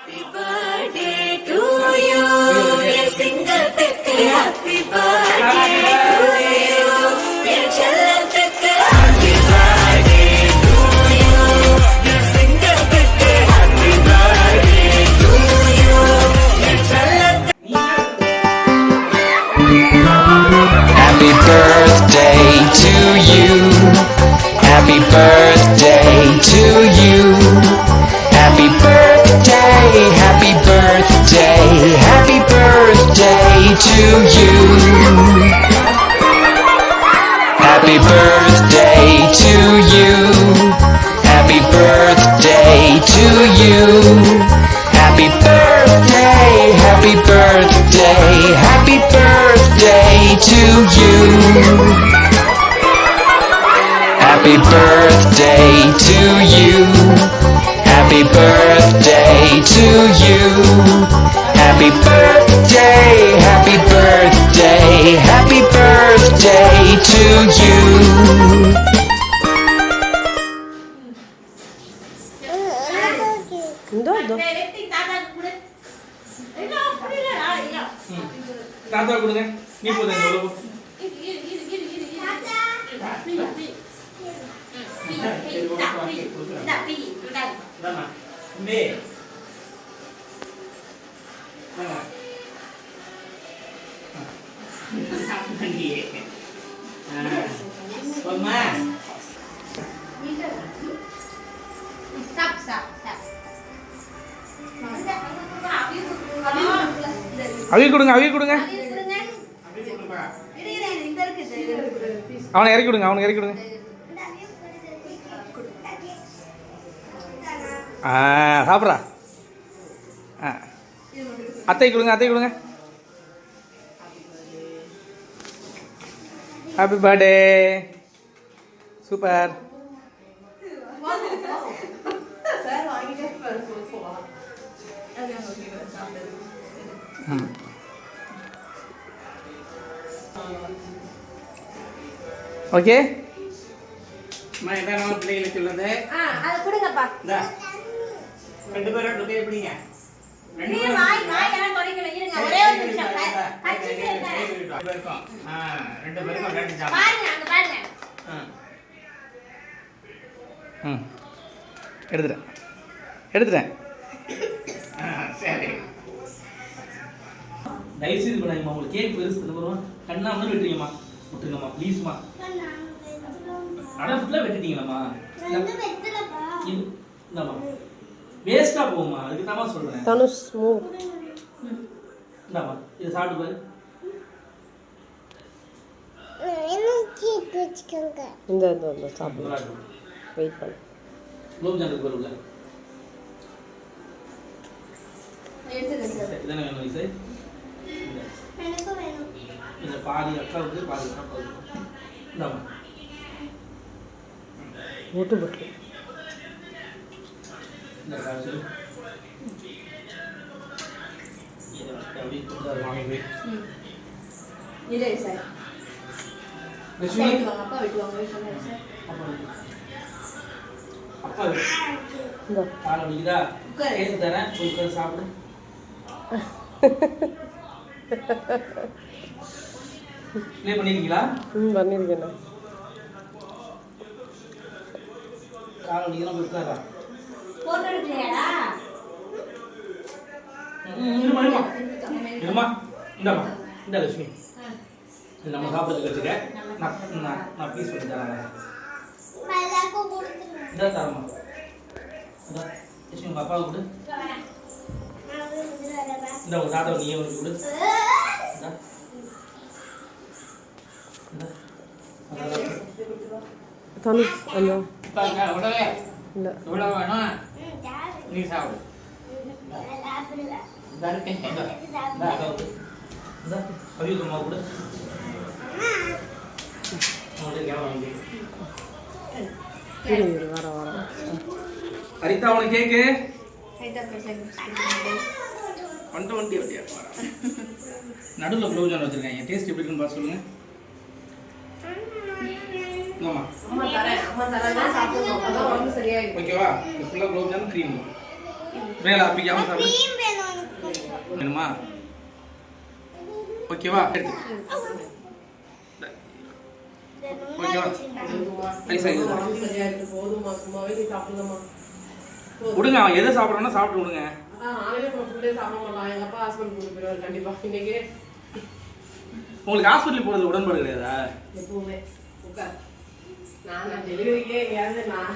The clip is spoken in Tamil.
Happy birthday to you. Happy birthday to you. Happy birthday, happy birthday, happy birthday to you. Happy birthday to you. Happy birthday to you. Happy birthday, happy birthday, happy birthday to you. Happy birthday to you. Happy birthday to you. Happy birthday, happy birthday, happy birthday to you. தாத்தா கொடுங்க நீ போதும் எவ்வளவு அவி கொடுங்க அவி கொடுங்க அவனை இறக்கி விடுங்க அவனுக்கு இறக்கி விடுங்க சாப்பிட்றா அத்தை கொடுங்க அத்தை கொடுங்க ஹாப்பி பர்த்டே சூப்பர் ஓகே அம்மா என்ன நம்ம பிள்ளைகளுக்கு சொல்லுது அது கொடுங்கப்பா ரெண்டு பேரும் டொக்கே எப்படிங்க நீ வாய் எல்லாம் தொலைக்கல இருங்க ஒரே ஒரு நிமிஷம் கச்சிட்டு இருக்கேன் ரெண்டு பேரும் ரெண்டு சாப்பிடு பாருங்க அங்க பாருங்க எடுத்துறேன் சரி தயவுசெய்து பண்ணாங்கம்மா உங்களுக்கு கேக் பெருசு தந்துடுவோம் கண்ணாமலும் விட்டுருங்கம்மா விட்டுருங்கம்மா ப்ளீஸ்மா அதான் ஃபுல்லாக வெட்டிட்டீங்களாம்மா இந்தாம்மா வேஸ்ட்டாக போகும்மா அதுக்கு தான் சொல்கிறேன் தனுஷ் மூவ் இந்தாம்மா இதை சாப்பிட்டு பாரு இந்த சாப்பிடு வெயிட் பண்ணு குலோப் ஜாமுன் போடுல எடுத்துங்க இதானே வேணும் சார் எனக்கும் வேணும் இந்த பாதி அக்காவுக்கு பாதி அக்காவுக்கு இந்தாம்மா ஓட்டு போட்டு இந்த காசு அப்படி வாங்கி இல்லை சார் லட்சுமி அப்பா விட்டுவாங்க சார் அப்பா இந்த காலை வலிக்குதா ஏற்று தரேன் போய் உட்காந்து சாப்பிடு ப்ளே பண்ணிருக்கீங்களா பண்ணிருக்கேண்ணா காலை வலிக்குதா போய் உட்காரா போட்டோ எடுக்கலையாடா இருமா இந்தாம்மா இந்த லட்சுமி நம்ம சாப்பிட்றதுக்கு வச்சுக்க நான் பீஸ் பண்ணி தரேன் இந்த தரமா லட்சுமி உங்கள் அப்பாவுக்கு கொடு இந்த உங்கள் தாத்தாவை நீயே வந்து கொடு தனுஷ் அண்ணா உடவே இல்லை இவ்வளோ வேணும் நீ சாப்பிடு அவியம்மா கூட வர ஹரிதா உனக்கு கேக்கு வண்டி வண்டியா நடுவில் குலோப் ஜாமுன் வச்சிருக்கேன் என் டேஸ்ட் எப்படி இருக்குன்னு பார்த்து சொல்லுங்க ஓகேவா ஃபுல்லாக குலோப் ஜாமுன் க்ரீம் மேல அப்பிக்காம சாப்பிடு. வேணுமா? ஓகேவா? ஓகேவா? ஐசா இது விடுங்க, அவன் எதை சாப்பிட்றானோ சாப்பிட்டு விடுங்க. உங்களுக்கு ஹாஸ்பிட்டல் போறது உடன்பாடு கிடையாதா? நான் டெலிவரிக்கே எங்கேயாவது நான்